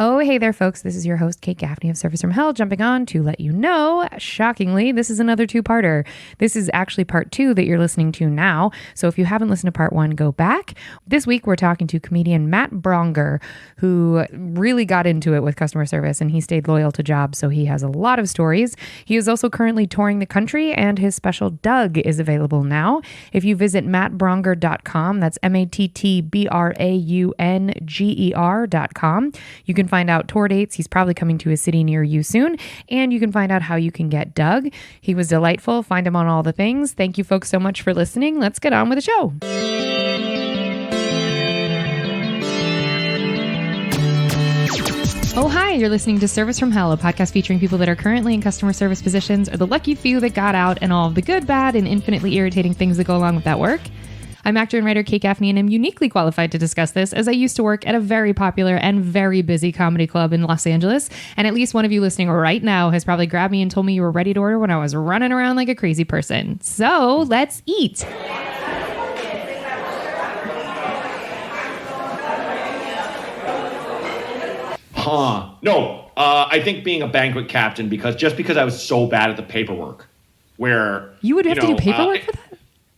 Oh, hey there, folks. This is your host, Kate Gaffney of Service from Hell, jumping on to let you know, shockingly, this is another two-parter. This is actually part 2 that you're listening to now. So if you haven't listened to part 1, go back. This week, we're talking to comedian Matt Braunger, who really got into it with customer service, and he stayed loyal to jobs, so he has a lot of stories. He is also currently touring the country, and his special Doug is available now. If you visit mattbraunger.com, that's mattbraunger.com, you can find out tour dates. He's probably coming to a city near you soon. And you can find out how you can get Doug. He was delightful. Find him on all the things. Thank you folks so much for listening. Let's get on with the show. Oh, hi. You're listening to Service from Hell, a podcast featuring people that are currently in customer service positions or the lucky few that got out and all of the good, bad, and infinitely irritating things that go along with that work. I'm actor and writer Kate Gaffney, and am uniquely qualified to discuss this as I used to work at a very popular and very busy comedy club in Los Angeles, and at least one of you listening right now has probably grabbed me and told me you were ready to order when I was running around like a crazy person. So let's eat. No, I think being a banquet captain, because I was so bad at the paperwork, where you would have to do paperwork for that?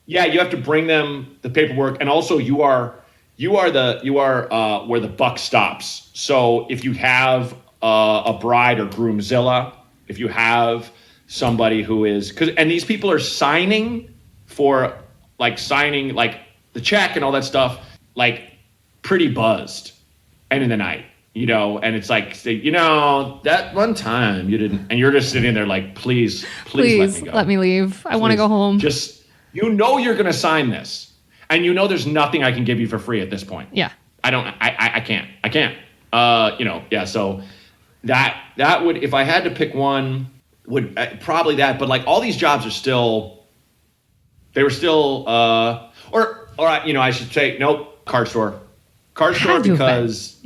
Yeah, you have to bring them the paperwork, and also you are where the buck stops. So if you have a bride or groomzilla, if you have somebody who is, and these people are signing the check and all that stuff, like pretty buzzed, end of the night, and it's like, that one time you didn't, and you're just sitting there like, please let me go. Let me leave. I want to go home. You're going to sign this, and there's nothing I can give you for free at this point. Yeah. I can't. So that would, if I had to pick one, would probably that. But like all these jobs are still, I should say, nope, car store because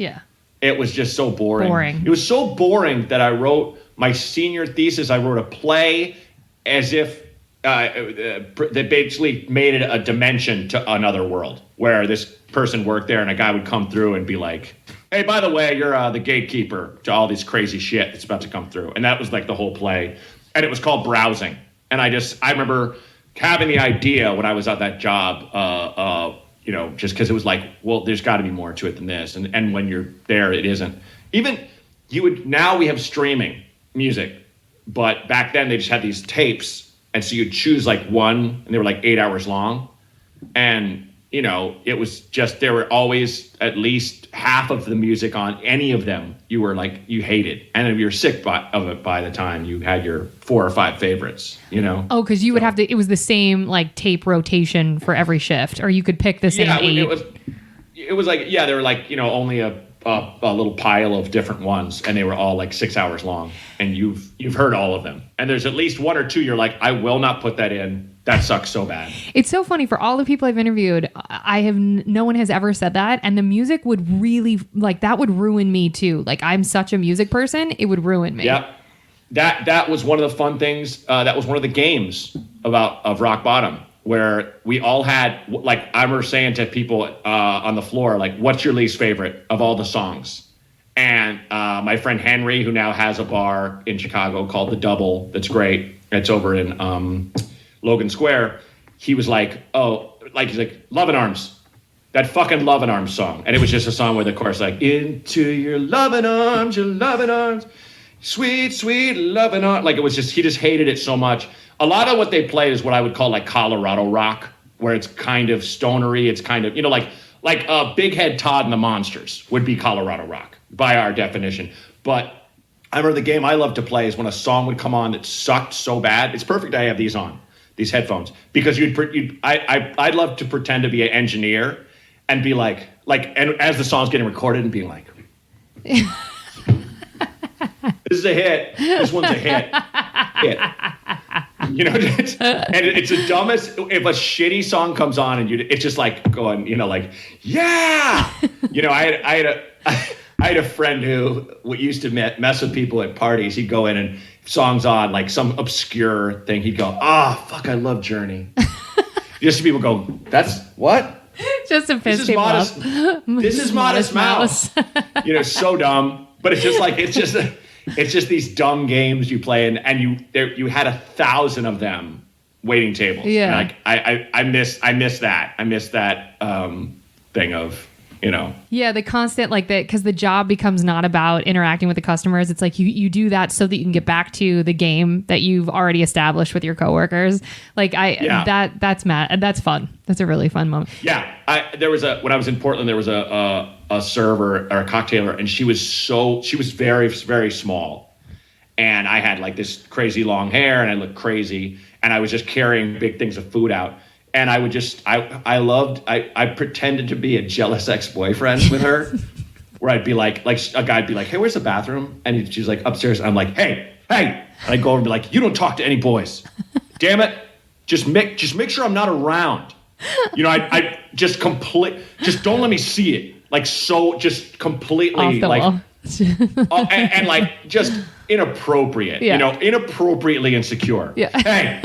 it was just so boring. It was so boring that I wrote my senior thesis. I wrote a play as if, they basically made it a dimension to another world where this person worked there and a guy would come through and be like, hey, by the way, you're the gatekeeper to all this crazy shit that's about to come through. And that was like the whole play. And it was called Browsing. And I remember having the idea when I was at that job, just because it was like, well, there's got to be more to it than this. And when you're there, it isn't. Now we have streaming music, but back then they just had these tapes. And so you'd choose like one, and they were like 8 hours long. And, it was just, there were always at least half of the music on any of them you were like, you hated. And then you were sick of it by the time you had your 4 or 5 favorites, Oh, because you would have to, it was the same like tape rotation for every shift, or you could pick the same 8. It was like, they were like, only a little pile of different ones, and they were all like 6 hours long, and you've heard all of them, and there's at least 1 or 2 you're like, I will not put that in, that sucks so bad. It's so funny, for all the people I've interviewed, no one has ever said that, and the music would really, like, that would ruin me too. Like, I'm such a music person, it would ruin me. Yep. That was one of the fun things, that was one of the games of Rock Bottom, where we all had, like, I remember saying to people on the floor, like, what's your least favorite of all the songs? And my friend Henry, who now has a bar in Chicago called The Double, that's great. It's over in Logan Square. He was like, he's like, Love and Arms. That fucking Love and Arms song. And it was just a song where the chorus like, into your loving arms, sweet, sweet loving arms. Like, it was just, he just hated it so much. A lot of what they play is what I would call like Colorado rock, where it's kind of stonery. It's kind of, like Big Head Todd and the Monsters would be Colorado rock by our definition. But I remember the game I loved to play is when a song would come on that sucked so bad. It's perfect I have these on, these headphones, because I'd love to pretend to be an engineer and be like, and as the song's getting recorded and being like, this is a hit. This one's a hit. And it's the dumbest. If a shitty song comes on and it's just like going, like, yeah. I had a friend who used to mess with people at parties. He'd go in and songs on like some obscure thing. He'd go, fuck, I love Journey. Just people go, that's what? Just a piss This is Modest Mouse. So dumb. But it's just like it's just these dumb games you play, and you had 1,000 of them waiting tables. Yeah. And like I miss that. I miss that thing of, you know. Yeah, the constant like that, because the job becomes not about interacting with the customers. It's like you do that so that you can get back to the game that you've already established with your coworkers. Like that's Matt. That's fun. That's a really fun moment. Yeah, when I was in Portland, there was a server or a cocktailer, and she was very, very small, and I had like this crazy long hair, and I looked crazy, and I was just carrying big things of food out. And I would just, I pretended to be a jealous ex-boyfriend with her, where I'd be like a guy'd be like, hey, where's the bathroom? And she's like, upstairs. And I'm like, hey. And I'd go over and be like, you don't talk to any boys. Damn it. Just make sure I'm not around. You know, I just don't let me see it. Like, so just completely off the like, wall. and like just inappropriate, yeah. You know, inappropriately insecure. Yeah. Hey,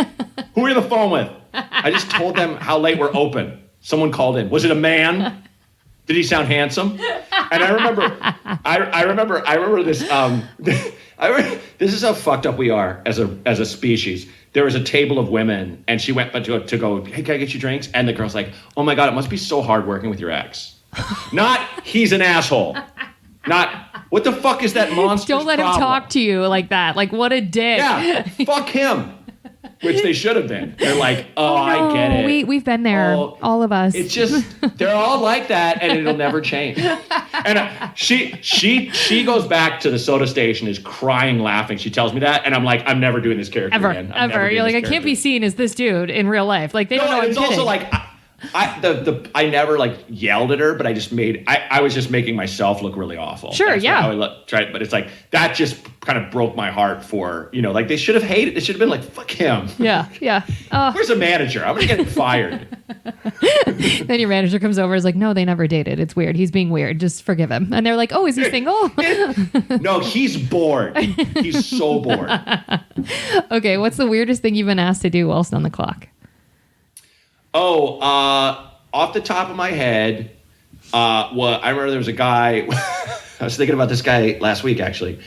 who are you on the phone with? I just told them how late we're open. Someone called in. Was it a man? Did he sound handsome? And I remember this. This is how fucked up we are as a species. There was a table of women, and she went to go, hey, can I get you drinks? And the girl's like, oh my God, it must be so hard working with your ex. Not, he's an asshole. Not, what the fuck is that monster? Don't let him talk to you like that. Like, what a dick. Yeah, fuck him. Which they should have been. They're like, oh, I get it. We've been there, all of us. It's just, they're all like that, and it'll never change. And she goes back to the soda station, is crying, laughing. She tells me that, and I'm like, I'm never doing this character again. Ever. You're like, I can't be seen as this dude in real life. Like, they don't know I'm kidding. Also like, I never like yelled at her, but I was just making myself look really awful. Sure, That's yeah. how but it's like, that just kind of broke my heart for, you know, like they should have hated, it should have been like, fuck him. Yeah. Where's the manager? I'm going to get fired. Then your manager comes over and is like, no, they never dated. It's weird. He's being weird. Just forgive him. And they're like, oh, is he single? No, he's bored. He's so bored. Okay, what's the weirdest thing you've been asked to do whilst on the clock? Oh, off the top of my head, well, I remember there was a guy, I was thinking about this guy last week, actually,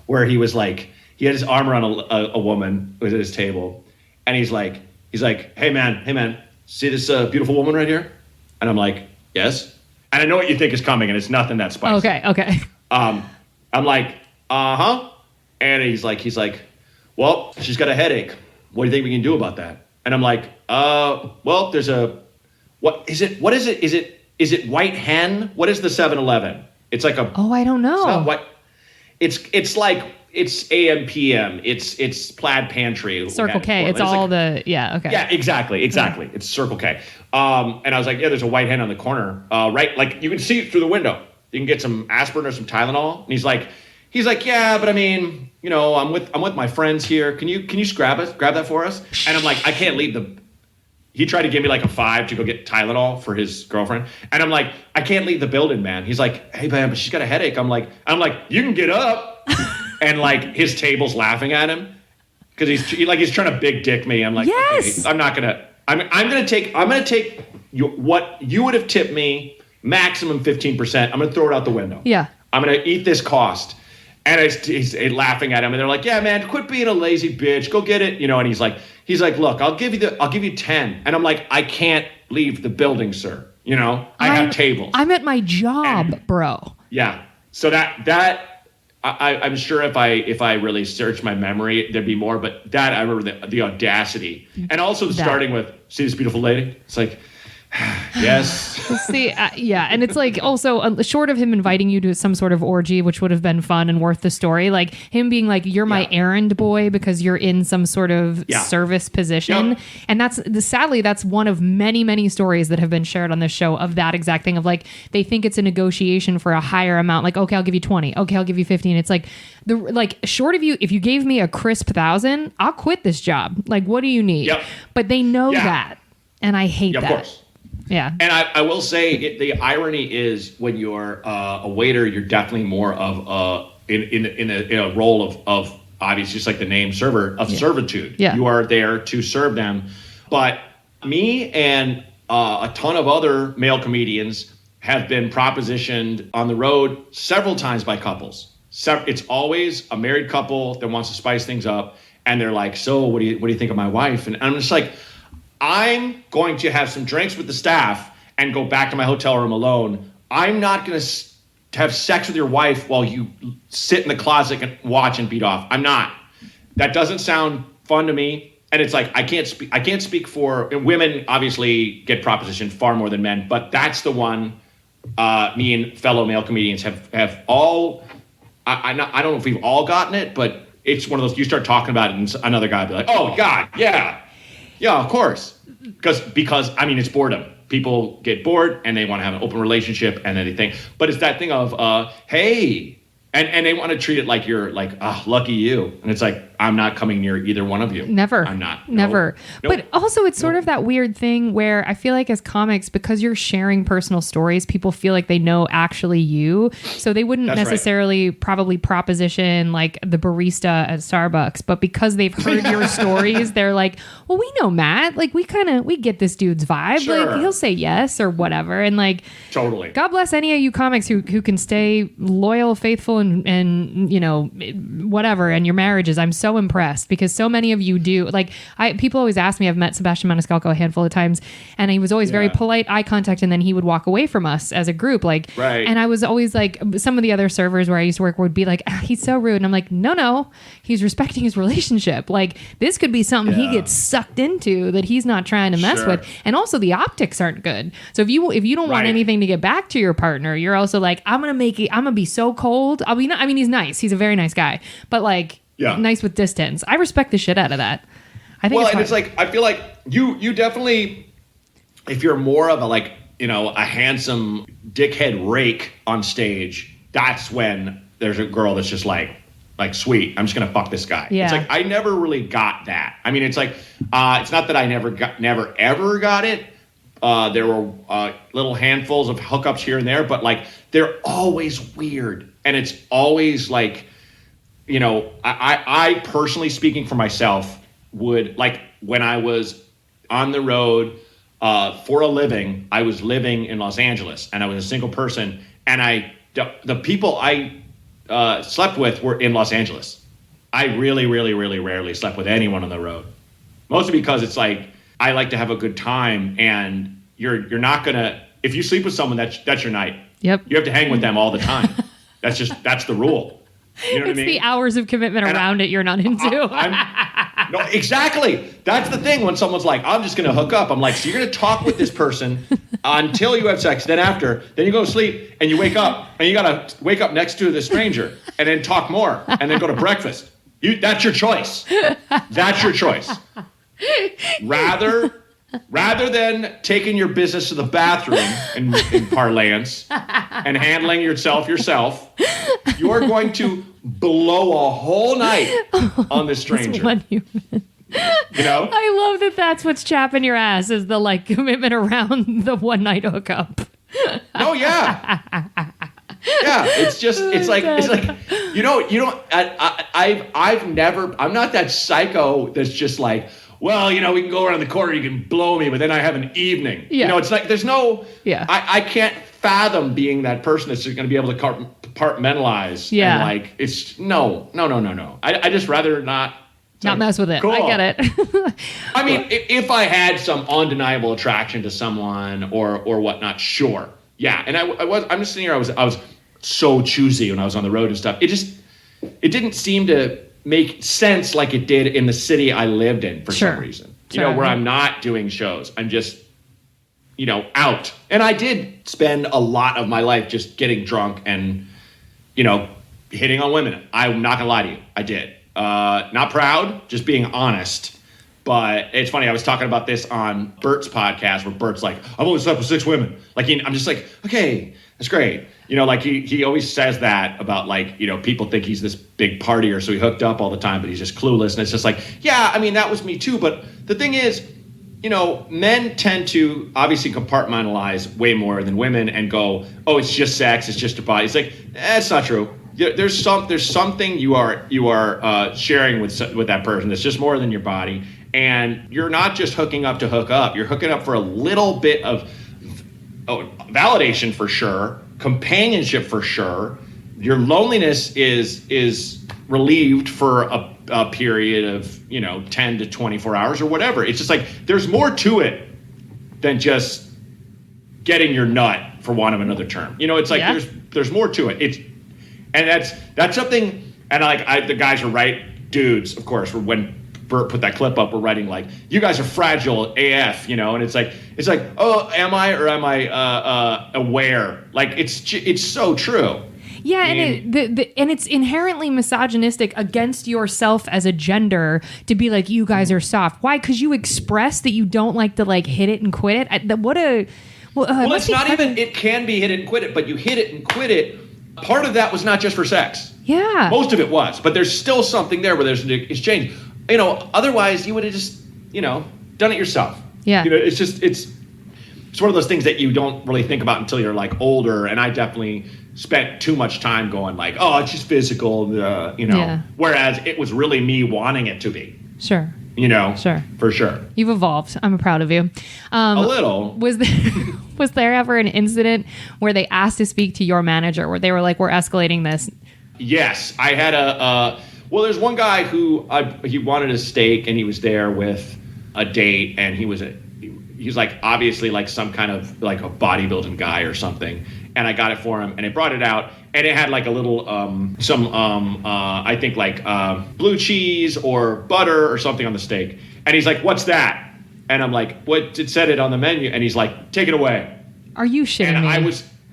where he was like, he had his arm around a woman who was at his table, and he's like, hey man, see this beautiful woman right here? And I'm like, yes. And I know what you think is coming, and it's nothing that spicy. Okay. I'm like, uh-huh. And he's like, well, she's got a headache. What do you think we can do about that? And I'm like, well, there's what is it? Is it White Hen? What is the 7-Eleven? It's like I don't know. It's not what, it's like, it's AM, PM. It's Plaid Pantry. Circle K. It's all okay. Yeah, exactly. It's Circle K. And I was like, yeah, there's a White Hen on the corner. Right. Like you can see it through the window. You can get some aspirin or some Tylenol. And he's like, yeah, but I mean, you know, I'm with my friends here. Can you just grab that for us? And I'm like, I can't leave he tried to give me like a $5 to go get Tylenol for his girlfriend. And I'm like, I can't leave the building, man. He's like, hey man, but she's got a headache. I'm like, you can get up. And like his table's laughing at him because he's trying to big dick me. I'm like, yes. Okay, I'm not gonna. I'm gonna take what you would have tipped me, maximum 15%. I'm gonna throw it out the window. Yeah. I'm gonna eat this cost. And he's laughing at him, and they're like, yeah, man, quit being a lazy bitch. Go get it, you know. And he's like, look, I'll give you 10. And I'm like, I can't leave the building, sir. You know, I have tables. I'm at my job, bro. Yeah. So I'm sure if I really search my memory, there'd be more. But that I remember the audacity, and also starting with, see this beautiful lady. It's like, yes. See, yeah, and it's like also short of him inviting you to some sort of orgy, which would have been fun and worth the story. Like him being like, "You're my errand boy" because you're in some sort of service position, and sadly that's one of many stories that have been shared on this show of that exact thing of like they think it's a negotiation for a higher amount. Like, okay, I'll give you 20. Okay, I'll give you 15. It's like short of you, if you gave me a crisp 1,000, I'll quit this job. Like, what do you need? Yep. But they know that, and I hate that. Of course. Yeah. And I will say the irony is when you're a waiter, you're definitely more of in a role of obviously just like the name server of servitude. Yeah. You are there to serve them. But me and a ton of other male comedians have been propositioned on the road several times by couples it's always a married couple that wants to spice things up, and they're like, "So, what do you think of my wife?" And I'm just like, I'm going to have some drinks with the staff and go back to my hotel room alone. I'm not going to have sex with your wife while you sit in the closet and watch and beat off. I'm not. That doesn't sound fun to me. And it's like, I can't speak for women. Obviously get propositioned far more than men, but that's the one me and fellow male comedians have all. I don't know if we've all gotten it, but it's one of those, you start talking about it and another guy will be like, "Oh God, yeah, of course," because I mean, it's boredom. People get bored and they want to have an open relationship, and then they think, but it's that thing of hey, and they want to treat it like you're like, lucky you, and it's like, I'm not coming near either one of you. Never. I'm not. Never. Nope. But also it's sort of that weird thing where I feel like as comics, because you're sharing personal stories, people feel like they know actually you. So they wouldn't necessarily probably proposition like the barista at Starbucks, but because they've heard your stories, they're like, well, we know Matt. Like we get this dude's vibe. Sure. Like he'll say yes or whatever. And like, totally. God bless any of you comics who can stay loyal, faithful, and you know, whatever, and your marriages. I'm so impressed because so many of you do. Like people always ask me, I've met Sebastian Maniscalco a handful of times, and he was always very polite, eye contact, and then he would walk away from us as a group. Like, and I was always like, some of the other servers where I used to work would be like, he's so rude. And I'm like, no, he's respecting his relationship. Like this could be something he gets sucked into that he's not trying to mess with. And also the optics aren't good. So if you don't want anything to get back to your partner, you're also like, I'm gonna be so cold. I mean, he's nice. He's a very nice guy, but like, nice with distance. I respect the shit out of that. I think. Well, and it's like, I feel like you definitely, if you're more of a like, you know, a handsome dickhead rake on stage, that's when there's a girl that's just like sweet, I'm just gonna fuck this guy. It's like, I never really got that. I mean, it's like, it's not that I never ever got it. There were little handfuls of hookups here and there, but like they're always weird, and it's always like, you know, I personally, speaking for myself, would like when I was on the road for a living. I was living in Los Angeles, and I was a single person, and the people I slept with were in Los Angeles. I really, really, really rarely slept with anyone on the road, mostly because it's like I like to have a good time, and you're not gonna, if you sleep with someone, that's your night. Yep. You have to hang with them all the time. That's the rule. You know what I mean? It's the hours of commitment around it you're not into. No, exactly. That's the thing. When someone's like, I'm just going to hook up. I'm like, so you're going to talk with this person until you have sex. Then you go to sleep and you wake up and you got to wake up next to the stranger and then talk more and then go to breakfast. That's your choice. That's your choice. Rather than taking your business to the bathroom in parlance and handling yourself, you're going to blow a whole night on this stranger. One human. You know? I love that that's what's chapping your ass is the like commitment around the one night hookup. Oh yeah. Yeah, I'm not that psycho that's just like, well, you know, we can go around the corner, you can blow me, but then I have an evening. Yeah. You know, it's like there's no, I can't fathom being that person that's just going to be able to compartmentalize. Yeah. And like, it's no. I just rather not mess with it. Cool. I get it. I mean, if I had some undeniable attraction to someone or whatnot, sure. Yeah. And I'm just sitting here, I was so choosy when I was on the road and stuff. It didn't seem to make sense like it did in the city I lived in for some reason. You know, where I'm not doing shows. I'm just, you know, out. And I did spend a lot of my life just getting drunk and, you know, hitting on women. I'm not gonna lie to you. I did. Not proud, just being honest. But it's funny, I was talking about this on Bert's podcast where Bert's like, I've only slept with 6 women. Like, I'm just like, okay, that's great. You know, like he always says that about like, you know, people think he's this big partier, so he hooked up all the time, but he's just clueless. And it's just like, yeah, I mean, that was me too. But the thing is, you know, men tend to obviously compartmentalize way more than women and go, oh, it's just sex, it's just a body. It's like, it's not true. There's something you are sharing with that person that's just more than your body. And you're not just hooking up to hook up. You're hooking up for a little bit of validation for sure, companionship for sure, your loneliness is relieved for a period of 10 to 24 hours or whatever. It's just like there's more to it than just getting your nut, for want of another term. It's like there's more to it. That's something. And the guys are right, dudes. Of course, when Bert put that clip up, we're writing like, you guys are fragile AF, and it's like, oh, am I, or am I aware? Like it's so true. Yeah, and it's inherently misogynistic against yourself as a gender to be like, you guys are soft. Why? Because you express that you don't like to like hit it and quit it. Well, it's not even. It can be hit it and quit it, but you hit it and quit it. Part of that was not just for sex. Yeah, most of it was, but there's still something there where there's an exchange. Otherwise you would have just done it yourself. Yeah, it's one of those things that you don't really think about until you're like older. And I definitely spent too much time going like, oh, it's just physical, Yeah. Whereas it was really me wanting it to be. Sure. Sure. For sure. You've evolved. I'm proud of you. A little. Was there ever an incident where they asked to speak to your manager, where they were like, we're escalating this? Yes. I had well, there's one guy who he wanted a steak, and he was there with a date, and he was like obviously like some kind of like a bodybuilding guy or something. And I got it for him, and I brought it out, and it had like a little I think like blue cheese or butter or something on the steak. And he's like, "What's that?" And I'm like, "What? It said it on the menu." And he's like, "Take it away." Are you shitting me?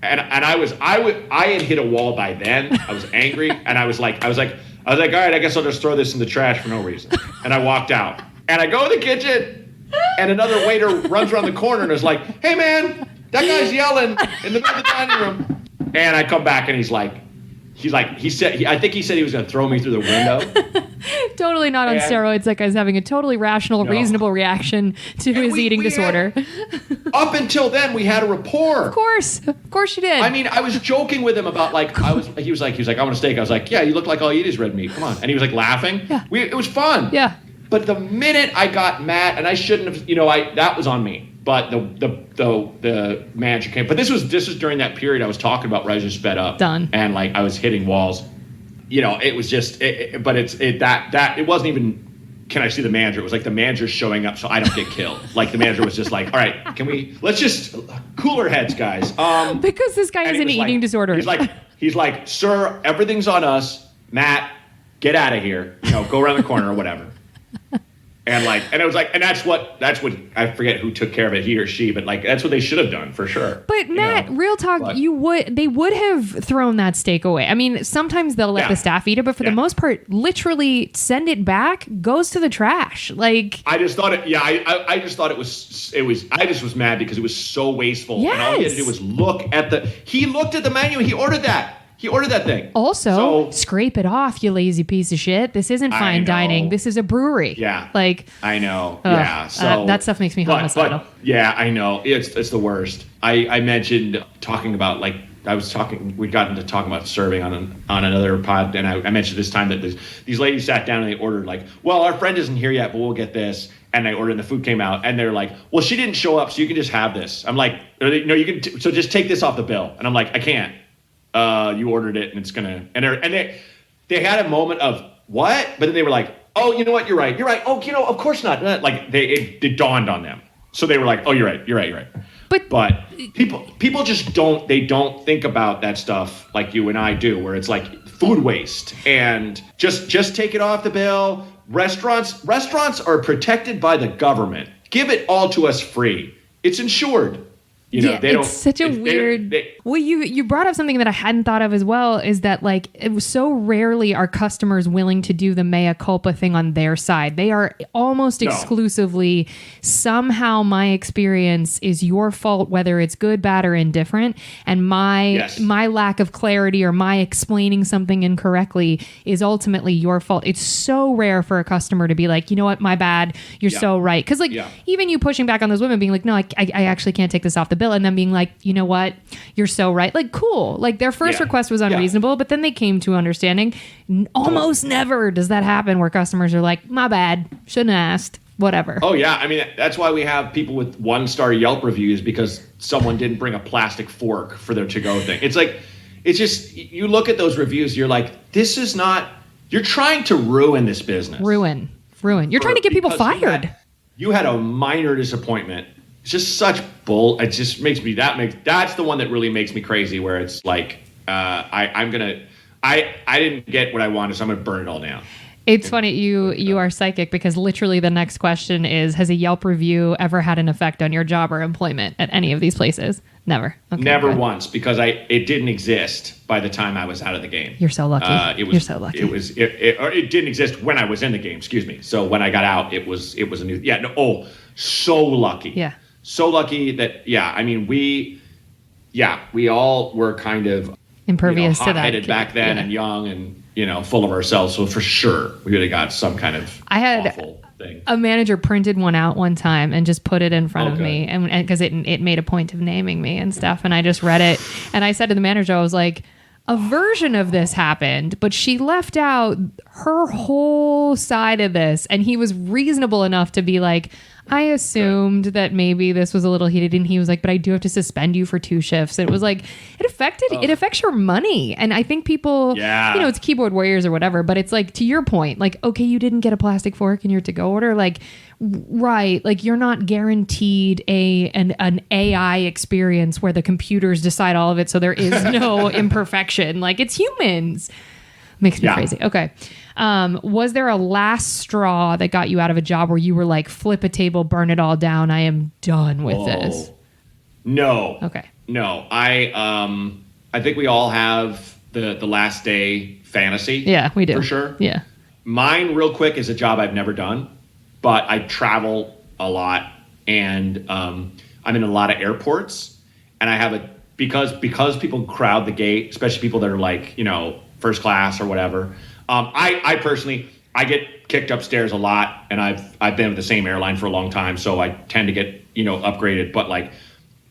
I had hit a wall by then. I was angry, and I was like, all right, I guess I'll just throw this in the trash for no reason. And I walked out, and I go in the kitchen, and another waiter runs around the corner and is like, "Hey man, that guy's yelling in the middle of the dining room." And I come back, and I think he said he was going to throw me through the window. Totally not on steroids. That guy's having a totally rational, reasonable reaction to his eating disorder. Up until then, we had a rapport. Of course you did. I mean, I was joking with him about like, he was like, I want a steak. I was like, yeah, you look like all you eat is red meat. Come on. And he was like laughing. Yeah. It was fun. Yeah. But the minute I got mad, and I shouldn't have, that was on me. But the manager came. But this was during that period I was talking about where I was just fed up. Done. And like I was hitting walls. It was just. But it wasn't even. Can I see the manager? It was like the manager showing up so I don't get killed. Like the manager was just like, all right, let's just cooler heads, guys. Because this guy has an eating disorder. He's like, sir, everything's on us. Matt, get out of here. Go around the corner or whatever. And it was like, and that's what I forget who took care of it, he or she, but like that's what they should have done for sure. But Matt, real talk, they would have thrown that steak away. I mean, sometimes they'll let the staff eat it, but for the most part, literally send it back, goes to the trash. Like I just thought it. Yeah, I just thought it was. I just was mad because it was so wasteful. Yes. And all he had to do was He looked at the menu. He ordered that. He ordered that thing. Also, scrape it off, you lazy piece of shit. This isn't fine dining. This is a brewery. Yeah. Like I know. Yeah. So that stuff makes me homicidal. But, yeah, I know. It's the worst. I mentioned talking about like we got into talking about serving on another pod, and I mentioned this time that these ladies sat down and they ordered like, well, our friend isn't here yet, but we'll get this. And they ordered, and the food came out, and they're like, well, she didn't show up, so you can just have this. I'm like, no, you can. So just take this off the bill. And I'm like, I can't. You ordered it, and it's gonna. And they had a moment of what, but then they were like, oh, you know what? You're right. Oh, of course not. Like it dawned on them. So they were like, oh, you're right. But people just don't think about that stuff like you and I do, where it's like food waste and just take it off the bill. Restaurants are protected by the government. Give it all to us free. It's insured. It's such a weird. Well, you brought up something that I hadn't thought of as well, is that like it was so rarely are customers willing to do the mea culpa thing on their side. They are almost exclusively somehow my experience is your fault, whether it's good, bad, or indifferent, and my lack of clarity or my explaining something incorrectly is ultimately your fault. It's so rare for a customer to be like, you know what, my bad, you're so right, because even you pushing back on those women being like, no, I actually can't take this off the bill, and then being like, you know what, you're so right. Like, cool. Like their first request was unreasonable, but then they came to understanding. Almost never does that happen where customers are like, my bad, shouldn't have asked, whatever. Oh yeah. I mean, that's why we have people with 1-star Yelp reviews, because someone didn't bring a plastic fork for their to-go thing. It's like, it's just, you look at those reviews, you're like, this is not, you're trying to ruin this business. Ruin. You're trying to get people fired. You had a minor disappointment. It's just such bull. It just makes me, that's the one that really makes me crazy, where it's like, I didn't get what I wanted, so I'm going to burn it all down. It's funny, you are psychic, because literally the next question is, has a Yelp review ever had an effect on your job or employment at any of these places? Never. Okay, Never once, because it didn't exist by the time I was out of the game. You're so lucky. You're so lucky. It didn't exist when I was in the game, excuse me. So when I got out, it was a new, so lucky. Yeah. So lucky that, I mean, we all were kind of impervious to that. Hot-headed back then, and young and, full of ourselves. So for sure, we would have got some kind of awful thing. A manager printed one out one time and just put it in front of me, and because it made a point of naming me and stuff. And I just read it, and I said to the manager, I was like, a version of this happened, but she left out her whole side of this. And he was reasonable enough to be like, I assumed that maybe this was a little heated, and he was like, but I do have to suspend you for 2 shifts. And it was like, it affects your money. And I think people, it's keyboard warriors or whatever, but it's like, to your point, like, okay, you didn't get a plastic fork in your to-go order. Like, right. Like, you're not guaranteed an AI experience where the computers decide all of it. So there is no imperfection. Like, it's humans. Makes me crazy. Okay. Was there a last straw that got you out of a job where you were like, flip a table, burn it all down, I am done with this? No. Okay. No. I think we all have the last day fantasy. Yeah, we do. For sure. Yeah. Mine, real quick, is a job I've never done, but I travel a lot, and I'm in a lot of airports, and I have because people crowd the gate, especially people that are like, first class or whatever. I personally, I get kicked upstairs a lot, and I've been with the same airline for a long time, so I tend to get upgraded. But like,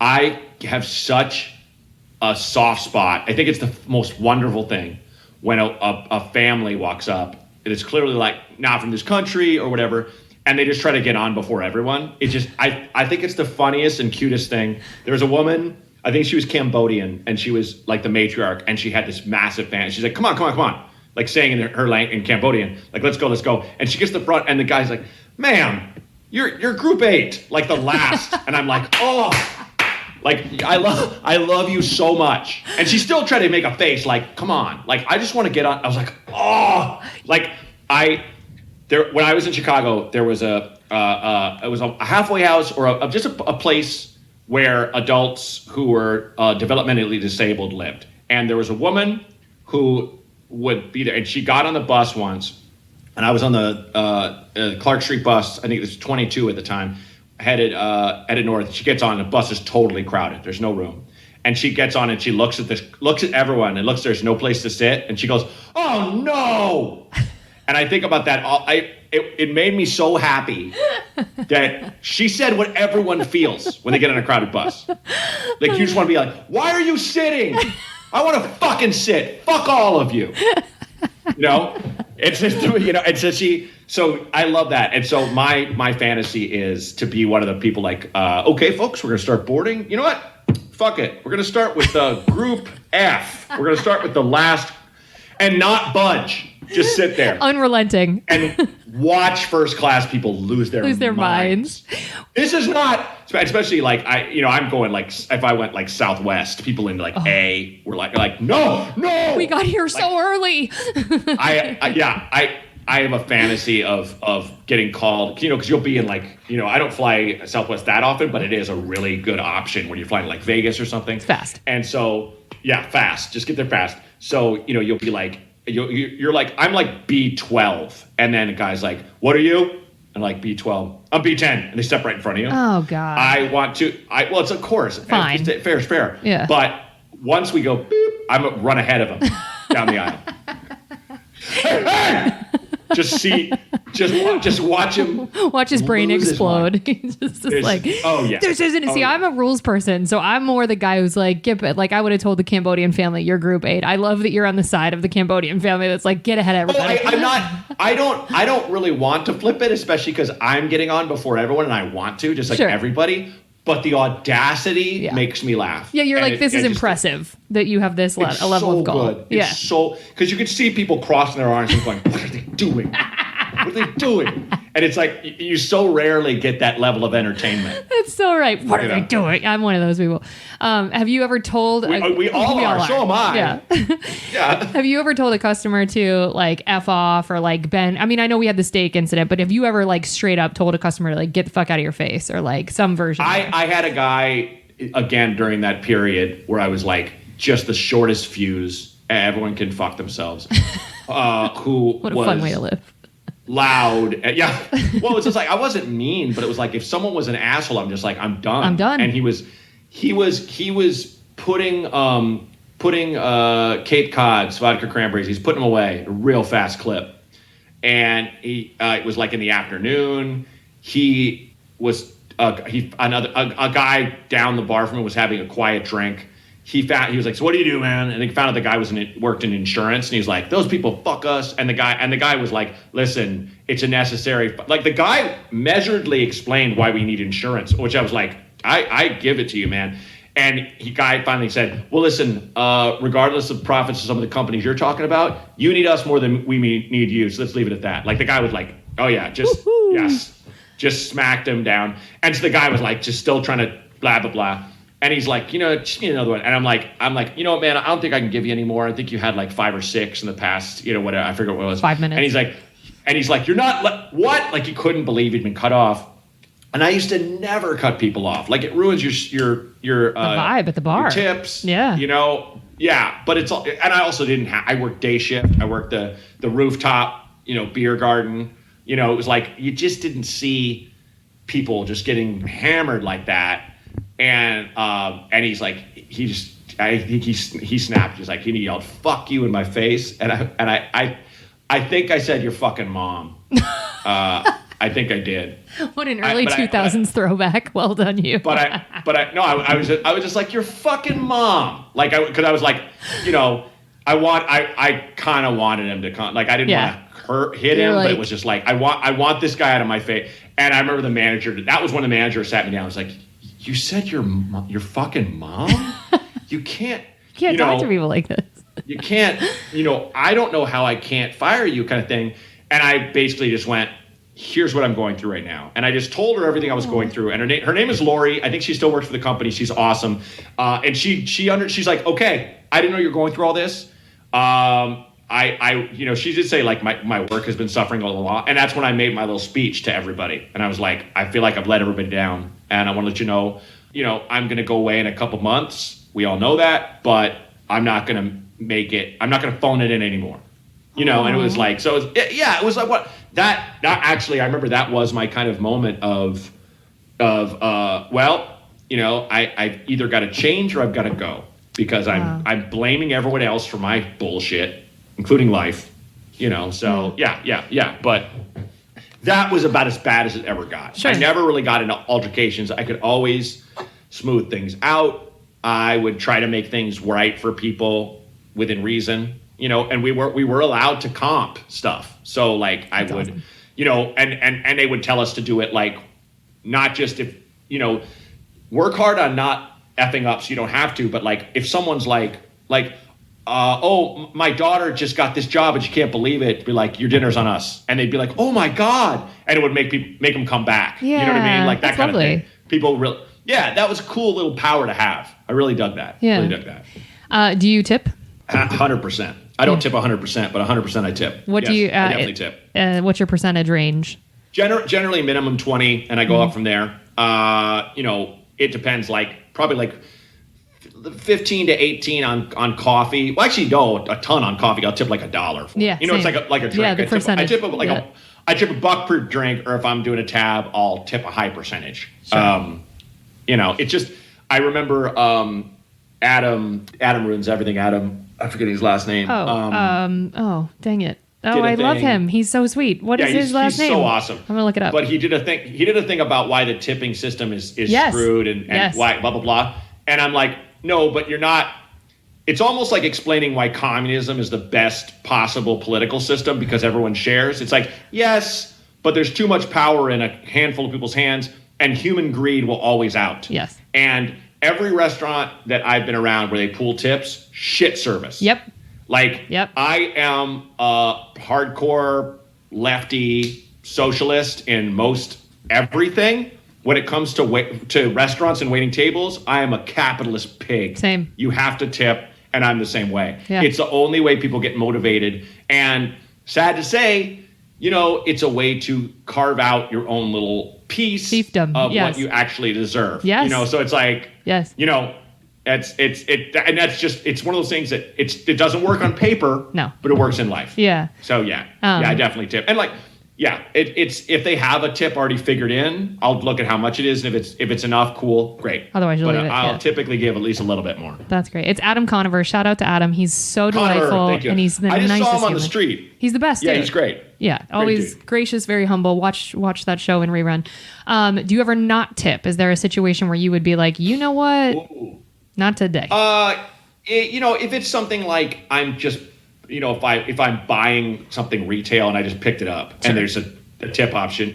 I have such a soft spot. I think it's the most wonderful thing when a family walks up. It's clearly like not from this country or whatever, and they just try to get on before everyone. It just, I think it's the funniest and cutest thing. There was a woman, I think she was Cambodian, and she was like the matriarch, and she had this massive fan. She's like, come on. Like saying in her language, in Cambodian, like, let's go. And she gets to the front, and the guy's like, ma'am, you're group 8, like the last. And I'm like, oh, like, I love you so much. And she still tried to make a face like, come on. Like, I just want to get on. I was like, oh, like when I was in Chicago, there was it was a halfway house or just a place where adults who were developmentally disabled lived. And there was a woman who would be there, and she got on the bus once, and I was on the Clark Street bus. I think it was 22 at the time, headed north. She gets on, the bus is totally crowded. There's no room. And she gets on, and she looks at everyone, and there's no place to sit, and she goes, oh no. And I think about that. It made me so happy that she said what everyone feels when they get on a crowded bus. Like, you just want to be like, why are you sitting? I want to fucking sit. Fuck all of you. It's just, it's just so I love that. And so my fantasy is to be one of the people like, okay, folks, we're going to start boarding. You know what? Fuck it. We're going to start with group F. We're going to start with the last and not budge. Just sit there. Unrelenting. And watch first class people lose their minds. This is not, especially like, I'm going like, if I went like Southwest, people in like A were like, no. We got here so early. I have a fantasy of getting called, because you'll be in like, I don't fly Southwest that often, but it is a really good option when you're flying like Vegas or something. It's fast. And so, fast. Just get there fast. So, you'll be like, you're like, I'm like B12. And then a guy's like, what are you? I'm like, B12. I'm B10. And they step right in front of you. Oh, God. Well, it's of course. Fine. Fair is fair. Yeah. But once we go, boop, I'm going to run ahead of him down the aisle. Hey! Just watch him. Watch his brain explode. He's just like, this isn't. See, I'm a rules person, so I'm more the guy who's like, like I would have told the Cambodian family, you're group 8. I love that you're on the side of the Cambodian family that's like, get ahead of everybody. I don't really want to flip it, especially because I'm getting on before everyone, and I want to, just like everybody. but the audacity makes me laugh. Yeah, you're like, this is impressive that you have this a level of gall. Good. It's so, because you could see people crossing their arms and going, what are they doing? What are they doing? And it's like, you so rarely get that level of entertainment. That's so right. What are they doing? I'm one of those people. Have you ever told... We all are. So am I. Yeah. Yeah. Have you ever told a customer to like F off or like bend? I mean, I know we had the steak incident, but have you ever like straight up told a customer to like get the fuck out of your face or like some version? I had a guy, again, during that period where I was like just the shortest fuse. Everyone can fuck themselves. Who what a was fun way to live. Loud. Yeah. Well, it's just like, I wasn't mean, but it was like, if someone was an asshole, I'm just like, I'm done. I'm done. And he was putting Cape Cod's vodka cranberries. He's putting them away at a real fast clip. And it was like in the afternoon. He was, a guy down the bar from him was having a quiet drink. He was like, so what do you do, man? And he found out the guy worked in insurance, and he's like, those people fuck us. And the guy was like, listen, it's a necessary. Like, the guy measuredly explained why we need insurance, which I was like, I give it to you, man. And guy finally said, well, listen, regardless of profits of some of the companies you're talking about, you need us more than we need you. So let's leave it at that. Like, the guy was like, oh yeah, just smacked him down. And so the guy was like, just still trying to blah, blah, blah. And he's like, just need another one. And I'm like, you know what, man, I don't think I can give you any more. I think you had like 5 or 6 in the past, whatever. I forget what it was. 5 minutes. And he's like, you're not, what? Like, he couldn't believe he'd been cut off. And I used to never cut people off. Like, it ruins your the vibe at the bar. Your tips. Yeah. Yeah. But it's all, and I also I worked day shift. I worked the rooftop, beer garden. It was like, you just didn't see people just getting hammered like that. And he's like, I think he snapped. He's like, he yelled, "Fuck you" in my face. And I think I said, "Your fucking mom." I think I did. What an early 2000s throwback. Well done, you. I was just like, your fucking mom. Like, because I was like, I kind of wanted him to come. Like, I didn't want to hit him, but it was just like, I want this guy out of my face. And I remember the manager. That was when the manager sat me down. I was like, you said your fucking mom? You can't talk to people like this. You can't, I don't know how I can't fire you, kind of thing. And I basically just went, here's what I'm going through right now. And I just told her everything I was going through. And her name is Lori. I think she still works for the company. She's awesome. And she's like, okay, I didn't know you're going through all this. She did say, like, my work has been suffering a lot. And that's when I made my little speech to everybody. And I was like, I feel like I've let everybody down. And I want to let you know, I'm going to go away in a couple months. We all know that. But I'm not going to phone it in anymore. And it was like, so it was like what that actually, I remember that was my kind of moment of I've either got to change or I've got to go, because I'm blaming everyone else for my bullshit, including life, so yeah. But that was about as bad as it ever got. Sure. I never really got into altercations. I could always smooth things out. I would try to make things right for people within reason. And we were allowed to comp stuff. So like That's awesome. And they would tell us to do it, like, not just if, work hard on not effing up so you don't have to, but like if someone's like, oh, my daughter just got this job and she can't believe it, be like, your dinner's on us. And they'd be like, oh my God. And it would make them come back. Yeah, you know what I mean? Like that kind lovely. Of thing. People really, that was a cool little power to have. I really dug that. Yeah. Really dug that. Do you tip? 100%. I don't tip 100%, but 100% I tip. What do you? I definitely tip. What's your percentage range? Generally minimum 20, and I go up from there. It depends. Like probably like 15 to 18 on coffee. Well, actually, no, a ton on coffee. I'll tip like $1 for. Yeah, it's like a drink. Yeah, the percentage. I tip $1 per drink, or if I'm doing a tab, I'll tip a high percentage. Sure. It's just I remember Adam ruins everything. Adam. I forget his last name. Dang it. Oh, I love him. He's so sweet. What is his last name? He's so awesome. I'm gonna look it up. But he did a thing about why the tipping system is screwed and why blah blah blah. And I'm like, no, but you're not. It's almost like explaining why communism is the best possible political system, because everyone shares. It's like, yes, but there's too much power in a handful of people's hands. and human greed will always out. Yes. And every restaurant that I've been around where they pool tips, shit service. Yep. Like, Yep. I am a hardcore lefty socialist in most everything. When it comes to restaurants and waiting tables, I am a capitalist pig. Same. You have to tip, and I'm the same way. Yeah. It's the only way people get motivated. And sad to say, it's a way to carve out your own little piece Fiefdom. of Yes. what you actually deserve. Yes. So it's like, Yes. it's one of those things that it doesn't work on paper, No. but it works in life. Yeah. So I definitely tip. And it's if they have a tip already figured in, I'll look at how much it is, and if it's enough, cool, great. Otherwise, you'll but leave it. I'll Yeah. typically give at least a little bit more. That's great. It's Adam Conover. Shout out to Adam. He's so delightful, thank you. and he's the I just nicest saw him on human. the street. He's the best. Yeah, dude. he's great. Yeah, always dude. gracious, very humble. Watch that show in rerun. Do you ever not tip? Is there a situation where you would be like, you know what, not today? If it's something like I'm just, if I'm buying something retail and I just picked it up and there's a tip option,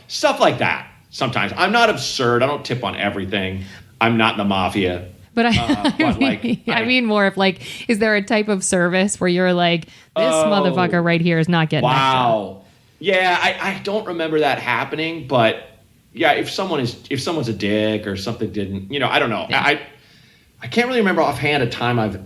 stuff like that. Sometimes I'm not absurd. I don't tip on everything. I'm not in the mafia. But I I mean more of like, is there a type of service where you're like, this motherfucker right here is not getting wow. Yeah, I don't remember that happening, but yeah, if someone's a dick or something didn't, I don't know. Yeah. I can't really remember offhand a time I've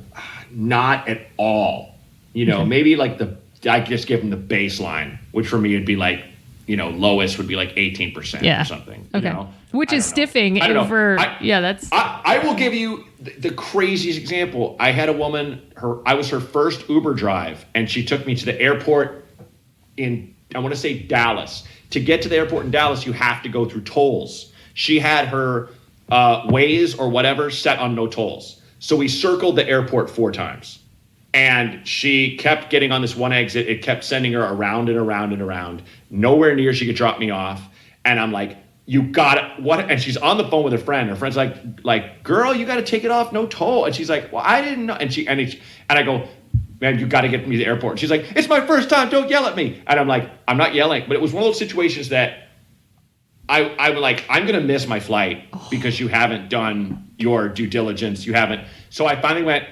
not at all. Maybe like I just give them the baseline, which for me would be like, lowest would be like 18% or something. Okay. Which is stiffing. I will give you the craziest example. I had a woman, I was her first Uber drive, and she took me to the airport in, I want to say Dallas. To get to the airport in Dallas, you have to go through tolls. She had her Waze or whatever set on no tolls. So we circled the airport 4 times. And she kept getting on this one exit. It kept sending her around and around and around. Nowhere near she could drop me off. And I'm like, you got it. What? And she's on the phone with her friend. Her friend's like, girl, you got to take it off, no toll. And she's like, well, I didn't know. And I go, man, you got to get me to the airport. And she's like, it's my first time. Don't yell at me. And I'm like, I'm not yelling. But it was one of those situations that I'm like, I'm going to miss my flight because you haven't done your due diligence. You haven't. So I finally went,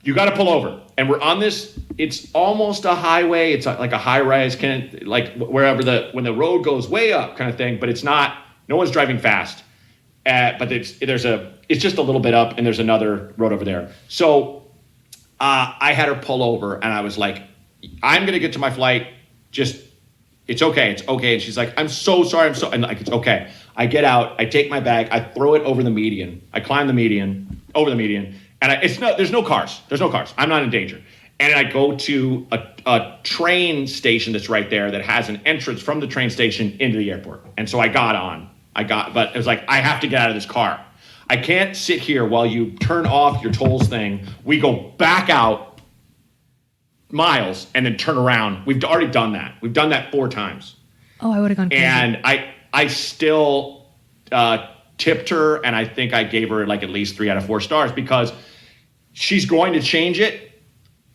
you got to pull over. And we're on this, it's almost a highway. It's like a high rise, like wherever when the road goes way up kind of thing, but it's not, no one's driving fast. But it's just a little bit up and there's another road over there. So I had her pull over and I was like, I'm going to get to my flight. It's okay. It's okay. And she's like, I'm so sorry. And like, it's okay. I get out, I take my bag, I throw it over the median. I climb the median, over the median. And there's no cars. There's no cars. I'm not in danger. And I go to a train station that's right there that has an entrance from the train station into the airport. And so I got on. But it was like, I have to get out of this car. I can't sit here while you turn off your tolls thing. We go back out miles and then turn around. We've already done that. We've done that 4 times. Oh, I would have gone crazy. And I still tipped her, and I think I gave her like at least 3 out of 4 stars because she's going to change it.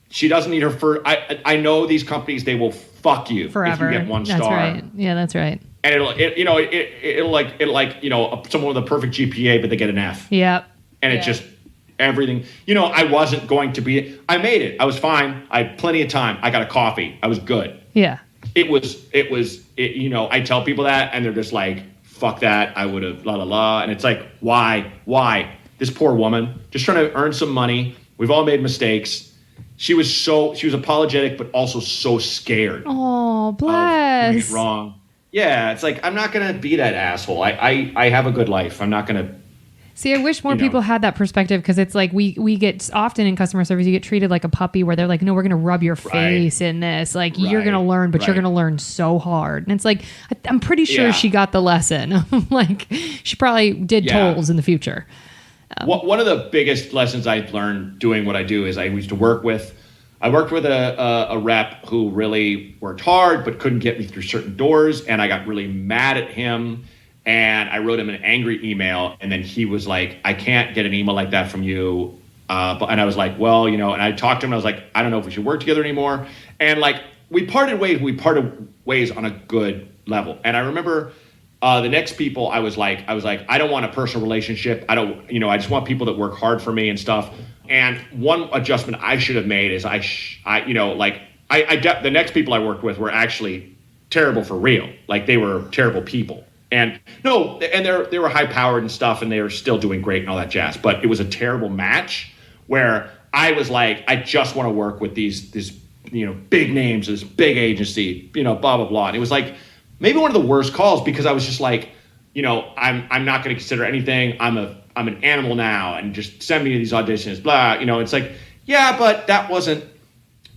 She doesn't need her first. I know these companies, they will fuck you forever if you get 1 star. That's right. Yeah, that's right. And it'll like someone with a perfect GPA, but they get an F. Yep. And it just everything. I wasn't going to be. I made it. I was fine. I had plenty of time. I got a coffee. I was good. Yeah. It was. I tell people that, and they're just like, fuck that, I would have, la, la, la. And it's like, why? This poor woman, just trying to earn some money. We've all made mistakes. She was apologetic, but also so scared. Oh, Of bless. doing it wrong. Yeah, it's like, I'm not going to be that asshole. I have a good life. I'm not going to. See, I wish more people had that perspective because it's like we get often in customer service, you get treated like a puppy where they're like, no, we're going to rub your face in this. Like, you're going to learn, but you're going to learn so hard. And it's like, I'm pretty sure she got the lesson. Like, she probably did tolls in the future. One of the biggest lessons I've learned doing what I do is I worked with a rep who really worked hard but couldn't get me through certain doors, and I got really mad at him. And I wrote him an angry email, and then he was like, I can't get an email like that from you. And I was like, well, and I talked to him, and I was like, I don't know if we should work together anymore. And like, we parted ways on a good level. And I remember The next people, I was like, I don't want a personal relationship. I don't, I just want people that work hard for me and stuff. And one adjustment I should have made is the next people I worked with were actually terrible for real. Like they were terrible people. And they were high powered and stuff, and they were still doing great and all that jazz. But it was a terrible match where I was like, I just want to work with these big names, this big agency, blah blah blah. And it was like maybe one of the worst calls because I was just like, I'm not going to consider anything. I'm an animal now, and just send me to these auditions. Blah, it's like, yeah, but that wasn't.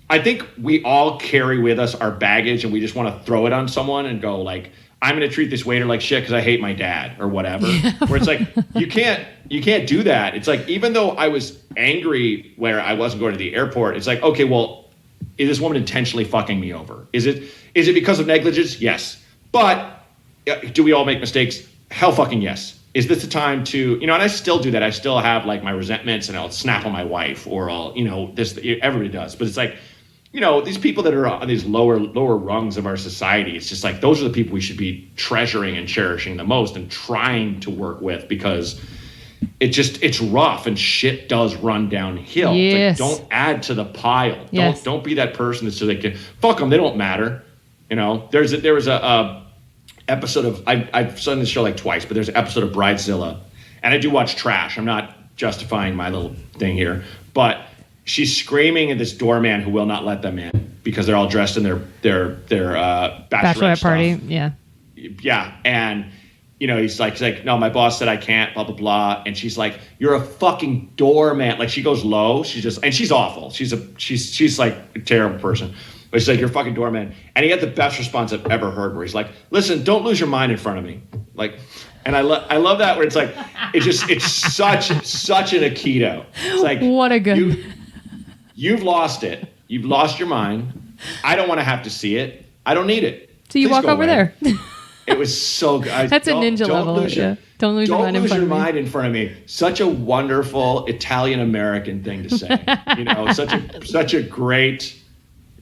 I think we all carry with us our baggage, and we just want to throw it on someone and go like, I'm going to treat this waiter like shit because I hate my dad or whatever. Yeah. Where it's like, you can't do that. It's like, even though I was angry where I wasn't going to the airport, it's like, okay, well, is this woman intentionally fucking me over? Is it because of negligence? Yes. But do we all make mistakes? Hell fucking yes. Is this the time to, and I still do that. I still have like my resentments, and I'll snap on my wife, or I'll, everybody does. But it's like, these people that are on these lower rungs of our society, it's just like, those are the people we should be treasuring and cherishing the most and trying to work with, because it's rough and shit does run downhill. Yes. It's like, don't add to the pile. Yes. Don't be that person that's so they can, fuck them, they don't matter. There was a episode of, I've done this show like twice, but there's an episode of Bridezilla, and I do watch trash. I'm not justifying my little thing here, but she's screaming at this doorman who will not let them in because they're all dressed in their bachelorette party. stuff. Yeah. And he's like, no, my boss said I can't, blah blah blah. And she's like, you're a fucking doorman. Like, she goes low. And she's awful. She's like a terrible person. But she's like, you're a fucking doorman. And he had the best response I've ever heard, where he's like, listen, don't lose your mind in front of me. Like, and I love that, where it's like, it's such an Aikido. It's like, what a good. You've lost it. You've lost your mind. I don't want to have to see it. I don't need it. So you Please walk over away. there. It was so good. That's a ninja level. Don't lose your mind in front of me. Such a wonderful Italian American thing to say. Such a great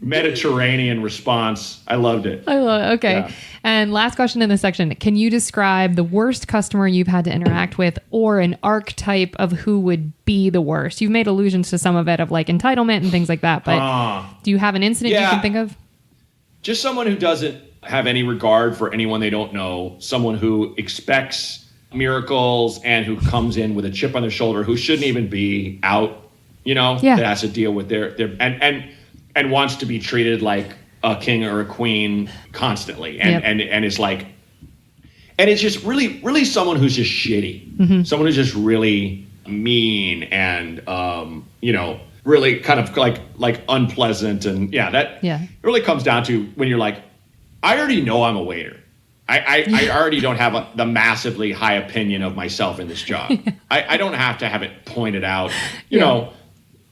Mediterranean response. I loved it. Okay. Yeah. And last question in this section. Can you describe the worst customer you've had to interact with, or an archetype of who would be the worst? You've made allusions to some of it, of like entitlement and things like that, but do you have an incident you can think of? Just someone who doesn't have any regard for anyone they don't know, someone who expects miracles and who comes in with a chip on their shoulder, who shouldn't even be out, that has to deal with their and wants to be treated like a king or a queen constantly. And it's like, and it's just really someone who's just shitty. Mm-hmm. Someone who's just really mean and, really kind of like unpleasant. And it really comes down to when you're like, I already know I'm a waiter. I already don't have the massively high opinion of myself in this job. I don't have to have it pointed out,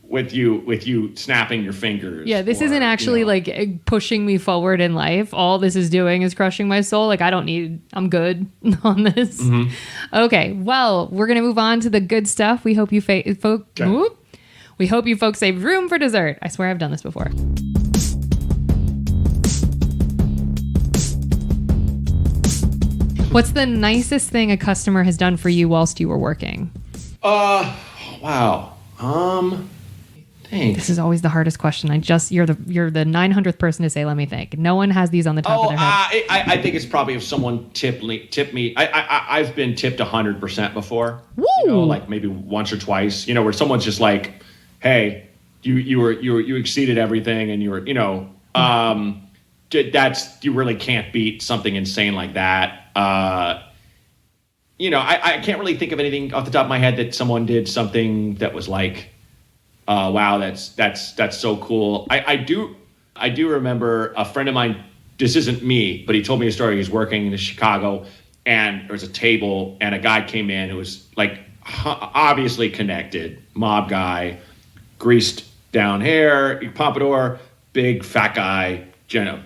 with you snapping your fingers. Yeah, this isn't actually like pushing me forward in life. All this is doing is crushing my soul. Like, I'm good on this. Mm-hmm. Okay, well, we're going to move on to the good stuff. We hope you we hope you folks save room for dessert. I swear I've done this before. What's the nicest thing a customer has done for you whilst you were working? Wow. Thanks. This is always the hardest question. You're the 900th person to say, let me think. No one has these on the top of their head. I think it's probably if someone tipped me. I've been tipped 100% before. Woo! Like maybe once or twice. Where someone's just like, hey, you exceeded everything, and you really can't beat something insane like that. I can't really think of anything off the top of my head that someone did something that was like, wow, that's so cool. I do remember a friend of mine. This isn't me, but he told me a story. He's working in Chicago, and there was a table, and a guy came in who was like obviously connected, mob guy, greased down hair, pompadour, big fat guy,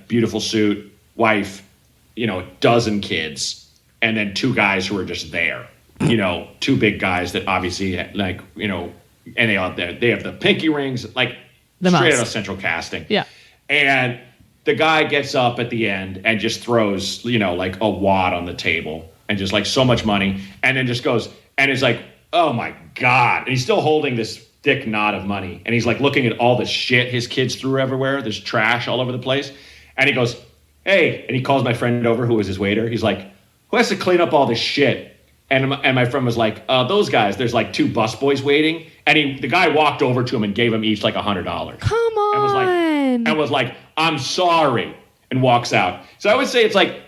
beautiful suit, wife, a dozen kids, and then two guys who were just there, two big guys that obviously like, and they have the pinky rings, like straight out of Central Casting. Yeah. And the guy gets up at the end and just throws, like a wad on the table and just like so much money, and then just goes and is like, oh my God. And he's still holding this thick knot of money. And he's like looking at all the shit his kids threw everywhere. There's trash all over the place. And he goes, hey, and he calls my friend over who was his waiter. He's like, who has to clean up all this shit? And my friend was like, those guys, there's like 2 busboys waiting. And the guy walked over to him and gave him each like $100. Come on. And was like, I'm sorry, and walks out. So I would say it's like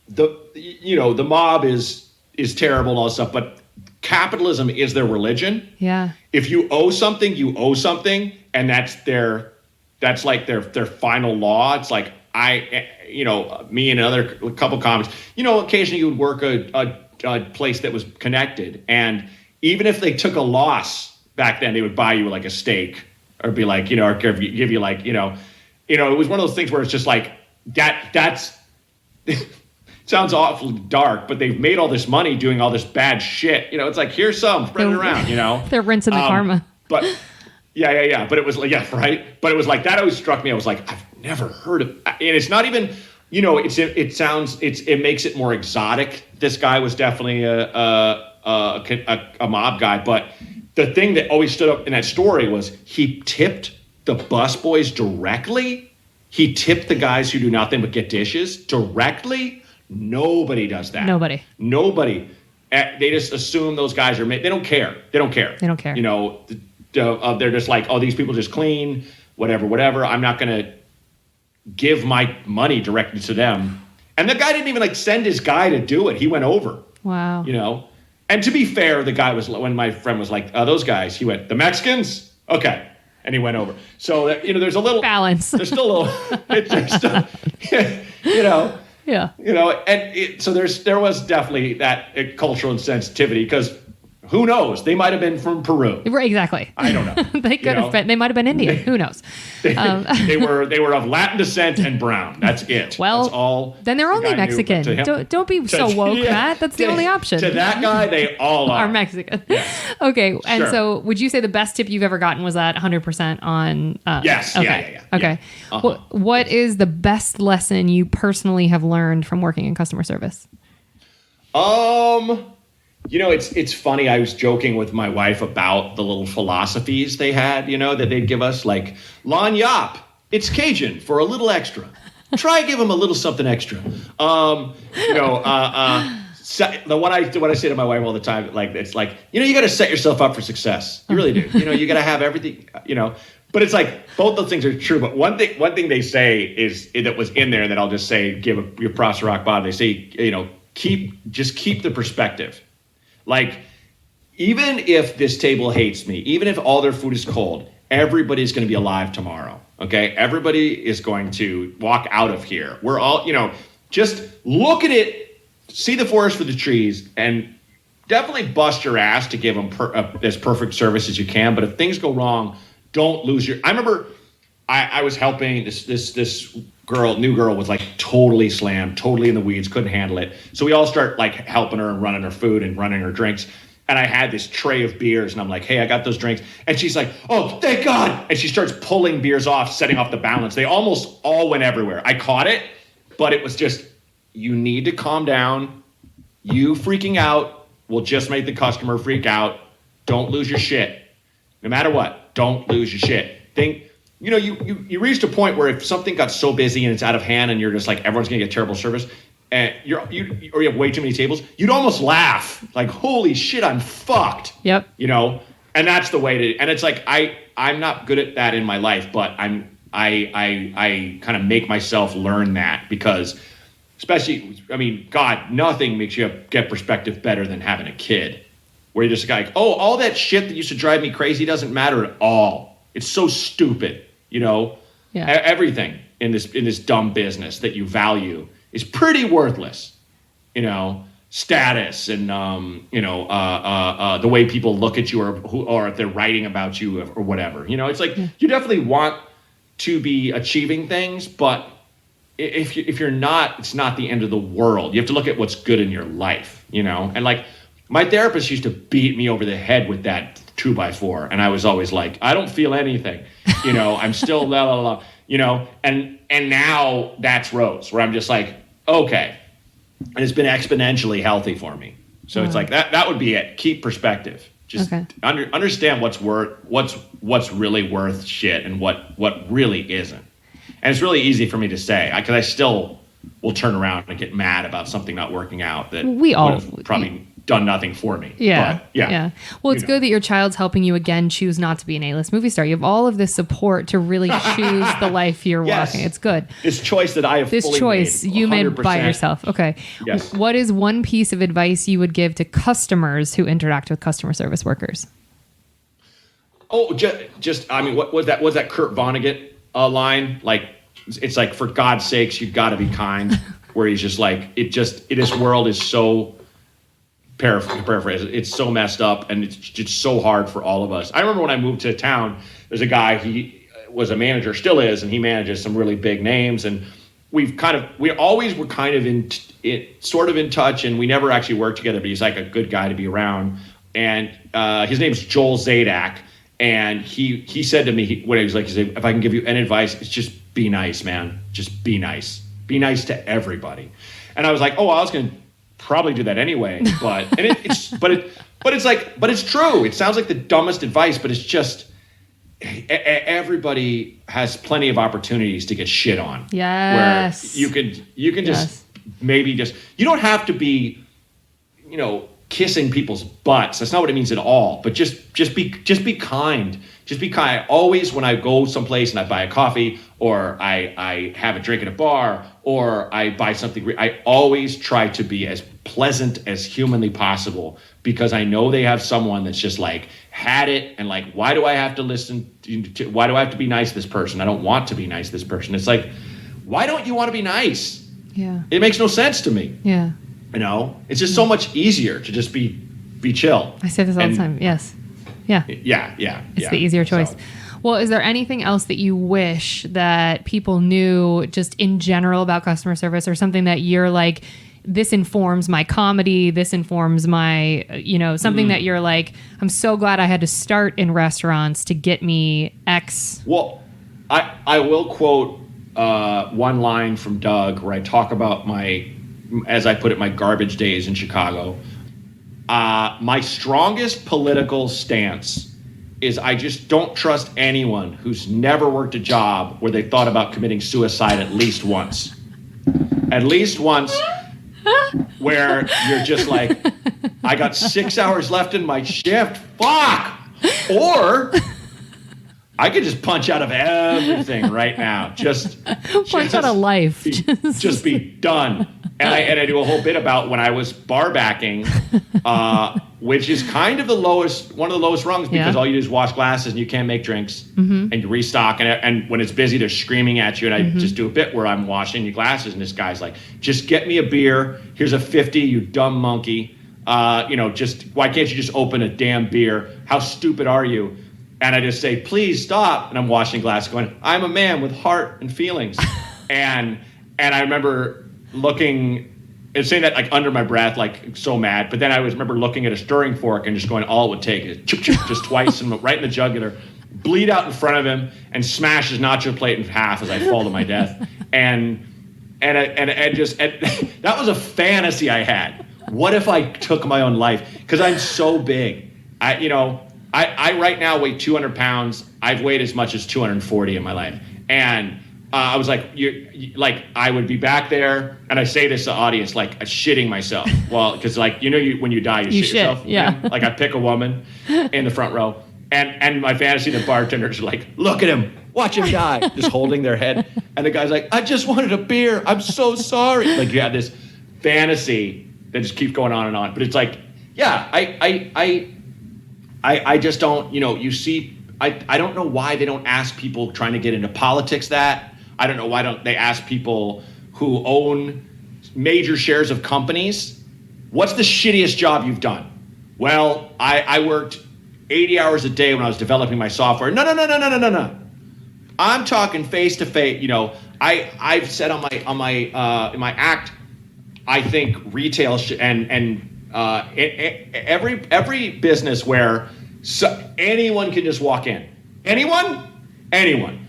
the mob is terrible and all this stuff, but capitalism is their religion. Yeah. If you owe something, you owe something, and that's like their final law. It's like me and another couple comics, occasionally you would work a place that was connected, and even if they took a loss back then, they would buy you like a steak or be like, or give you like, it was one of those things where it's just like that's sounds awfully dark, but they've made all this money doing all this bad shit. It's like, here's some, spread it around, They're rinsing the karma. But yeah. But it was like, yeah, right. But it was like, that always struck me. I was like, I've never heard of, and it's not even, it makes it more exotic. This guy was definitely a mob guy, but the thing that always stood up in that story was he tipped the busboys directly. He tipped the guys who do nothing but get dishes directly. Nobody does that. Nobody. They just assume those guys are. They don't care. They don't care. They're just like, oh, these people just clean, whatever. I'm not going to give my money directly to them. And the guy didn't even like send his guy to do it. He went over. Wow. And to be fair, the guy was, when my friend was like, those guys, he went, the Mexicans? Okay. And he went over. So, there's a little balance. There's still a little, there's still, Yeah. So there was definitely that cultural insensitivity, because who knows? They might have been from Peru. Right, exactly. I don't know. They could have been. They might have been Indian. Who knows? They were of Latin descent and brown. That's it. Well, that's all. Then they're only Mexican. Don't be so woke, Matt. That's the only option. To that guy, they all are Mexican. Yeah. Okay, and Sure. so would you say the best tip you've ever gotten was that 100% on? Yes. Okay. Yeah. Okay. Uh-huh. What is the best lesson you personally have learned from working in customer service? It's funny. I was joking with my wife about the little philosophies they had, that they'd give us, like, lagniappe, it's Cajun for a little extra. Try give them a little something extra. So what I say to my wife all the time, like, it's like, you got to set yourself up for success. You really do. You got to have everything, But it's like both those things are true. But one thing they say is that was in there that I'll just say, give your props to rock bottom. They say, keep the perspective. Like, even if this table hates me, even if all their food is cold, everybody's going to be alive tomorrow. Okay, everybody is going to walk out of here. We're all, just look at it, see the forest for the trees, and definitely bust your ass to give them as perfect service as you can. But if things go wrong, don't lose your. I remember I was helping this new girl was like totally slammed, totally in the weeds, couldn't handle it. So we all start like helping her and running her food and running her drinks. And I had this tray of beers, and I'm like, hey, I got those drinks. And she's like, oh, thank God. And she starts pulling beers off, setting off the balance. They almost all went everywhere. I caught it, but it was just, you need to calm down. You freaking out will just make the customer freak out. Don't lose your shit. No matter what, don't lose your shit. You reached a point where if something got so busy and it's out of hand and you're just like, everyone's going to get terrible service, and you have way too many tables, you'd almost laugh like, holy shit, I'm fucked. Yep. And that's the way to, and it's like, I'm not good at that in my life, but I kind of make myself learn that, because especially, God, nothing makes you get perspective better than having a kid where you're just like, oh, all that shit that used to drive me crazy doesn't matter at all. It's so stupid, Yeah. Everything in this dumb business that you value is pretty worthless, status and the way people look at you, or if they're writing about you or whatever. It's like, you definitely want to be achieving things, but if you're not, it's not the end of the world. You have to look at what's good in your life, And like, my therapist used to beat me over the head with that 2x4, and I was always like, I don't feel anything, I'm still la la la. and now that's Rose, where I'm just like, okay. And it's been exponentially healthy for me. So it's like that would be it. Keep perspective. Just understand what's really worth shit and what really isn't. And it's really easy for me to say because I still will turn around and get mad about something not working out that we all would have probably done nothing for me. Yeah. But, yeah. Well, it's good that your child's helping you again choose not to be an A-list movie star. You have all of this support to really choose the life you're walking. It's good. This choice that I have fully made, you made by yourself. Okay. Yes. What is one piece of advice you would give to customers who interact with customer service workers? Oh, I mean, what was that? Was that Kurt Vonnegut line? Like, it's like, for God's sakes, you've got to be kind. Where he's just like, this world is so paraphrase. It's so messed up, and it's just so hard for all of us. I remember when I moved to town, there's a guy, he was a manager, still is, and he manages some really big names. And we always were kind of in touch, and we never actually worked together, but he's like a good guy to be around. And his name's Joel Zadak. And he said to me, he said, if I can give you any advice, it's just be nice, man. Just be nice. Be nice to everybody. And I was like, oh, I was going to probably do that anyway. But it's true. It sounds like the dumbest advice, but it's just everybody has plenty of opportunities to get shit on. Yes. Where you can just maybe you don't have to be, kissing people's butts. That's not what it means at all. But just be kind. Just be kind. Always, when I go someplace and I buy a coffee, or I have a drink at a bar, or I buy something, I always try to be as pleasant as humanly possible, because I know they have someone that's just like had it, and like, why do I have to why do I have to be nice to this person? I don't want to be nice to this person. It's like, why don't you want to be nice? Yeah. It makes no sense to me. Yeah. It's just so much easier to just be chill. I say this all the time. Yes. Yeah. Yeah. It's the easier choice. So. Well, is there anything else that you wish that people knew just in general about customer service, or something that you're like, this informs my comedy, this informs my, something that you're like, I'm so glad I had to start in restaurants to get me X? Well, I will quote one line from Doug where I talk about as I put it, my garbage days in Chicago. My strongest political stance is I just don't trust anyone who's never worked a job where they thought about committing suicide at least once. At least once, where you're just like, I got 6 hours left in my shift. Fuck! Or I could just punch out of everything right now. Just punch out of life. Just be done. And I do a whole bit about when I was bar backing, which is kind of one of the lowest rungs, because all you do is wash glasses and you can't make drinks, and you restock. And when it's busy, they're screaming at you. And I just do a bit where I'm washing your glasses, and this guy's like, just get me a beer. Here's a 50, you dumb monkey. Just why can't you just open a damn beer? How stupid are you? And I just say, please stop. And I'm washing glasses going, I'm a man with heart and feelings. and I remember looking and saying that like under my breath, like so mad. But then I remember looking at a stirring fork and just going, all it would take is chip, chip, just twice, and right in the jugular, bleed out in front of him, and smash his nacho plate in half as I fall to my death. And that was a fantasy I had. What if I took my own life? Because I'm so big. I right now weigh 200 pounds. I've weighed as much as 240 in my life. And I was like, I would be back there, and I say this to the audience, like, shitting myself. Well, because when you die, you shit yourself. Yeah. Like, I pick a woman in the front row, and my fantasy, the bartenders are like, look at him, watch him die, just holding their head. And the guy's like, I just wanted a beer. I'm so sorry. Like, you have this fantasy that just keeps going on and on. But it's like, yeah, I just don't, you see, I don't know why they don't ask people trying to get into politics that. I don't know why don't they ask people who own major shares of companies, what's the shittiest job you've done? Well, I worked 80 hours a day when I was developing my software. No. I'm talking face to face. I've said in my act, I think retail every business where anyone can just walk in. Anyone.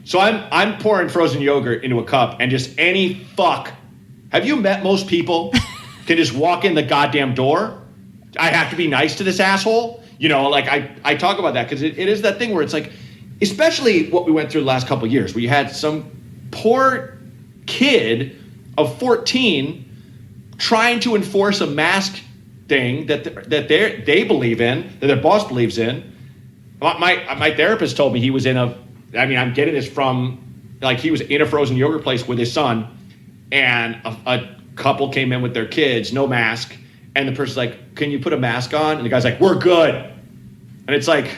So I'm pouring frozen yogurt into a cup, and just any fuck. Have you met most people can just walk in the goddamn door? I have to be nice to this asshole? You know, like I talk about that because it is that thing where it's like, especially what we went through the last couple of years, where you had some poor kid of 14 trying to enforce a mask thing that they believe in, that their boss believes in. My therapist told me he was I'm getting this from, like, he was in a frozen yogurt place with his son, and a couple came in with their kids, no mask, and the person's like, can you put a mask on? And the guy's like, we're good. And it's like,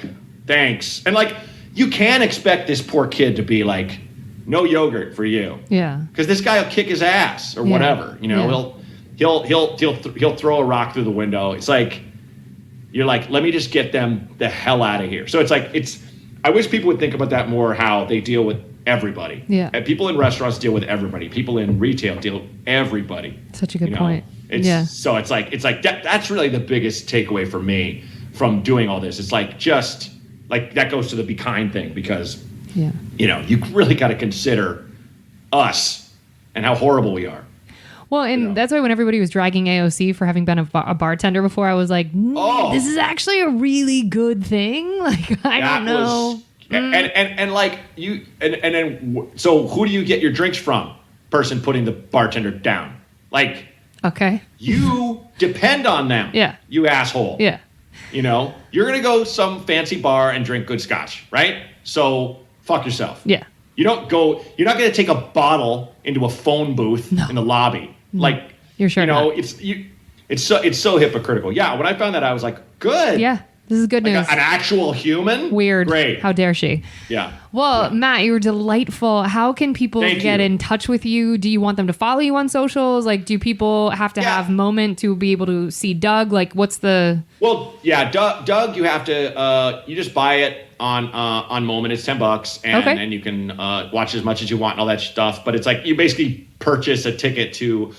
thanks. And like, you can expect this poor kid to be like, no yogurt for you. Yeah. Because this guy will kick his ass or whatever. You know, he'll throw a rock through the window. It's like, you're like, let me just get them the hell out of here. So it's like, I wish people would think about that more, how they deal with everybody. Yeah. And people in restaurants deal with everybody. People in retail deal with everybody. Such a good point. So it's like that's really the biggest takeaway for me from doing all this. It's like, just like, that goes to the be kind thing, because you know, you really got to consider us and how horrible we are. Well, and that's why when everybody was dragging AOC for having been a bartender before, I was like, this is actually a really good thing. Like, I don't know. And like you, and then, so who do you get your drinks from? Person putting the bartender down. Like, okay, you depend on them. Yeah. You asshole. Yeah. You know, you're going to go some fancy bar and drink good scotch, right? So fuck yourself. Yeah. You're not going to take a bottle into a phone booth in the lobby. Like, you're sure, you know, not. it's so hypocritical. Yeah. When I found that, I was like, good. Yeah. This is good news. An actual human? Weird. Great. How dare she? Yeah. Well, Matt, you were delightful. How can people get in touch with you? Do you want them to follow you on socials? Like, do people have to have Moment to be able to see Doug? Like, what's the... Well, yeah, Doug, you have to, you just buy it on Moment. It's $10, and you can watch as much as you want and all that stuff. But it's like, you basically purchase a ticket to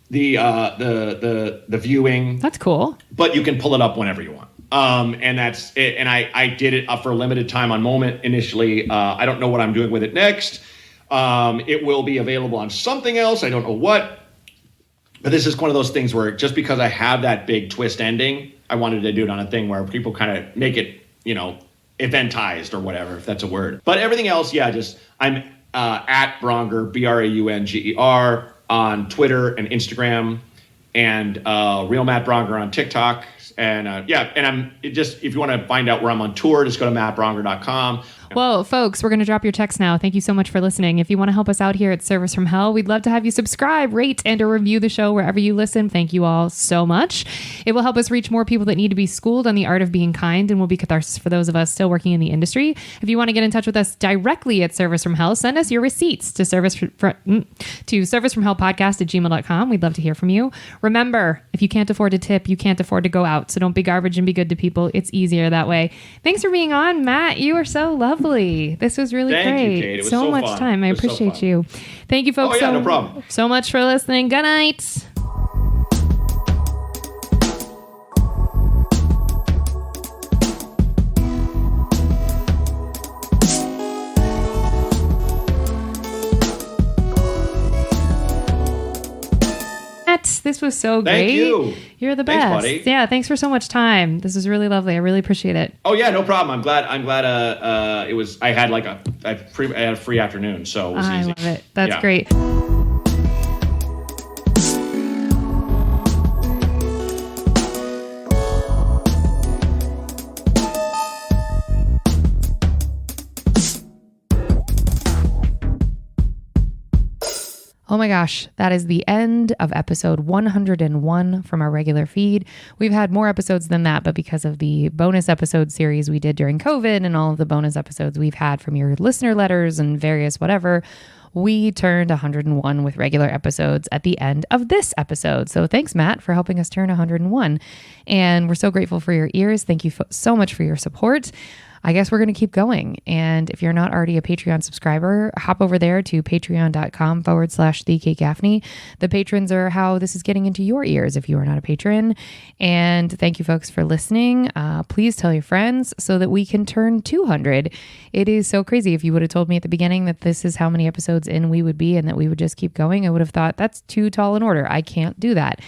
the viewing. That's cool. But you can pull it up whenever you want. And that's it. And I did it for a limited time on Moment initially. I don't know what I'm doing with it next. It will be available on something else. I don't know what. But this is one of those things where, just because I have that big twist ending, I wanted to do it on a thing where people kind of make it, you know, eventized or whatever, if that's a word. But everything else, I'm at Braunger, Braunger, on Twitter and Instagram, and Real Matt Braunger on TikTok. And if you want to find out where I'm on tour, just go to mattbraunger.com. Well, folks, we're going to drop your text now. Thank you so much for listening. If you want to help us out here at Service from Hell, we'd love to have you subscribe, rate, and or review the show wherever you listen. Thank you all so much. It will help us reach more people that need to be schooled on the art of being kind, and will be catharsis for those of us still working in the industry. If you want to get in touch with us directly at Service from Hell, send us your receipts to servicefromhellpodcast@gmail.com. We'd love to hear from you. Remember, if you can't afford to tip, you can't afford to go out. So don't be garbage and be good to people. It's easier that way. Thanks for being on, Matt. You are so lovely. This was really great. Thank you, Kate. It was so much fun. time. I appreciate you. Thank you, folks. No problem. So much for listening. Good night. This was so great. Thank you. You're the best. Thanks, buddy. Yeah, thanks for so much time. This was really lovely. I really appreciate it. Oh yeah, no problem. I'm glad. It was. I had I had a free afternoon, so it was easy. I love it. That's great. Oh my gosh, that is the end of episode 101 from our regular feed. We've had more episodes than that, but because of the bonus episode series we did during COVID and all of the bonus episodes we've had from your listener letters and various whatever, we turned 101 with regular episodes at the end of this episode. So thanks, Matt, for helping us turn 101. And we're so grateful for your ears. Thank you so much for your support. I guess we're going to keep going. And if you're not already a Patreon subscriber, hop over there to patreon.com/The Kate Gaffney. The patrons are how this is getting into your ears if you are not a patron. And thank you folks for listening. Please tell your friends so that we can turn 200. It is so crazy. If you would have told me at the beginning that this is how many episodes in we would be and that we would just keep going, I would have thought that's too tall an order. I can't do that.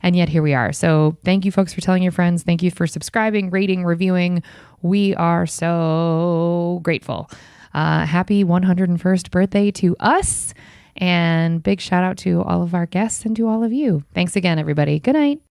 And yet here we are. So thank you folks for telling your friends. Thank you for subscribing, rating, reviewing. We are so grateful. Happy 101st birthday to us. And big shout out to all of our guests and to all of you. Thanks again, everybody. Good night.